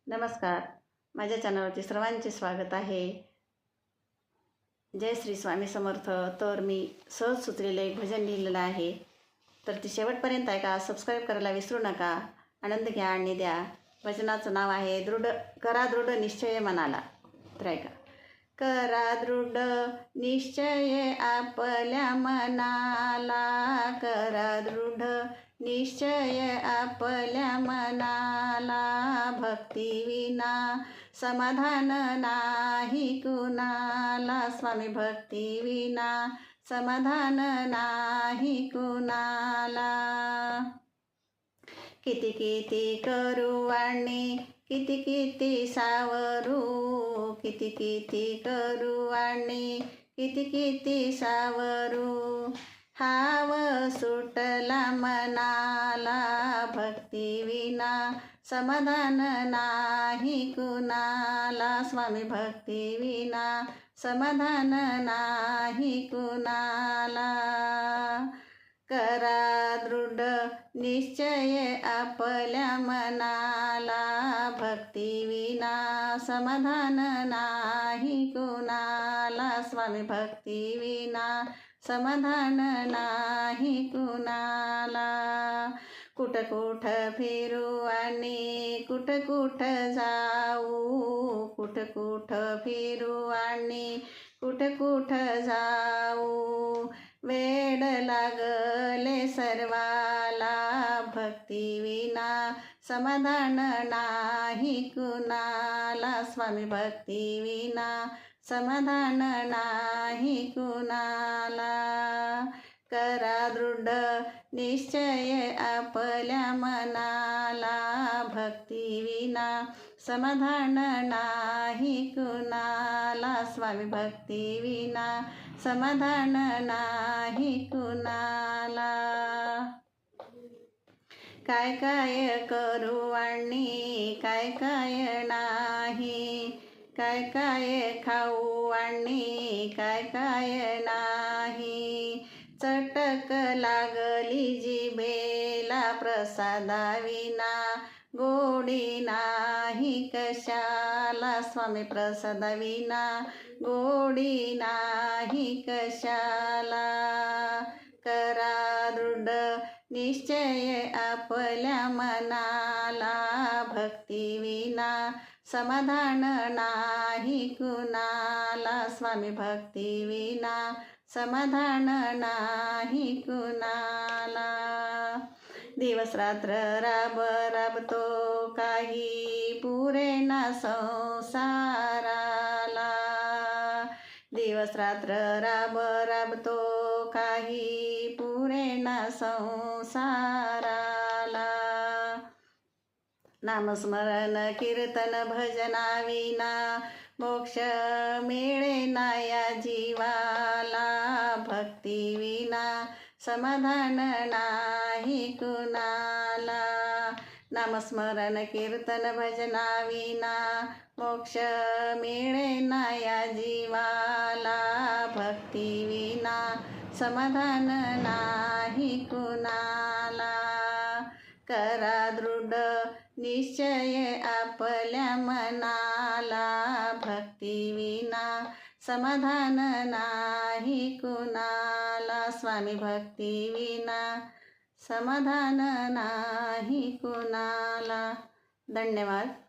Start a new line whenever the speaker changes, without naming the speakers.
नमस्कार, माझ्या चॅनलवरती सर्वांचे स्वागत आहे. जय श्री स्वामी समर्थ. तर मी सहज सुचलेलं एक भजन लिहिलेलं आहे, तर ती शेवटपर्यंत ऐका. सबस्क्राईब करायला विसरू नका. आनंद घ्या आणि द्या. भजनाचं नाव आहे करा दृढ निश्चय मनाला. तर ऐका. करा दृढ निश्चय आपल्या मनाला, करा दृढ निश्चय आपल्या मनाला. भक्ती विना समाधान नाही कुणाला. स्वामी भक्ती विना समाधान नाही कुणाला. किती किती करू आणि किती किती सावरू, किती किती करू आणि किती किती सावरू. हाव सुटला मनाला, भक्ती विना समाधान नाही कुणाला. स्वामी भक्ती विना समाधान नाही कुणाला. करा दृढ निश्चय आपल्या मनाला, भक्ती विना समाधान नाही कुणाला. स्वामी भक्ती विना समाधान नाही कुणाला. कुठं कुठं फिरू आणि कुठं कुठं जाऊ, कुठं कुठं फिरू आणि कुठं कुठं जाऊ. वेड लागले सर्वाला, भक्ती विना समाधान नाही कुणाला. स्वामी भक्ती विना समाधान नाही कुणाला. करा दृढ निश्चय आपल्या मनाला, भक्ती विना समाधान नाही कुणाला. स्वामी भक्ती विना समाधान नाही कुणाला. काय काय करू आणि काय काय नाही, काय काय खाऊ आणि काय काय नाही. चटक लागली जिभेला प्रसादा विना गोडी नाही कशाला. स्वामी प्रसादा विना गोडी नाही कशाला. करा दृढ निश्चय आपल्या मनाला, भक्ती विना समाधान नाही कुणाला. स्वामी भक्ती विना समाधान नाही कुणाला. दिवस रात्र राबतो काही पुरेना संसाराला. दिवस रात्र राबतो काही पुरेना संसाराला. नामस्मरण कीर्तन भजना विना मोक्ष मिळेना या जीवाला. भक्ती विना समाधान नाही कुणाला. नामस्मरण कीर्तन भजना विना मोक्ष मिळेना या जीवाला. भक्ती विना समाधान नाही कुणाला. करा दृढ निश्चय आपल्या मनाला, भक्ती विना समाधान नाही कुणाला. स्वामी भक्ती विना समाधान नाही कुणाला. धन्यवाद.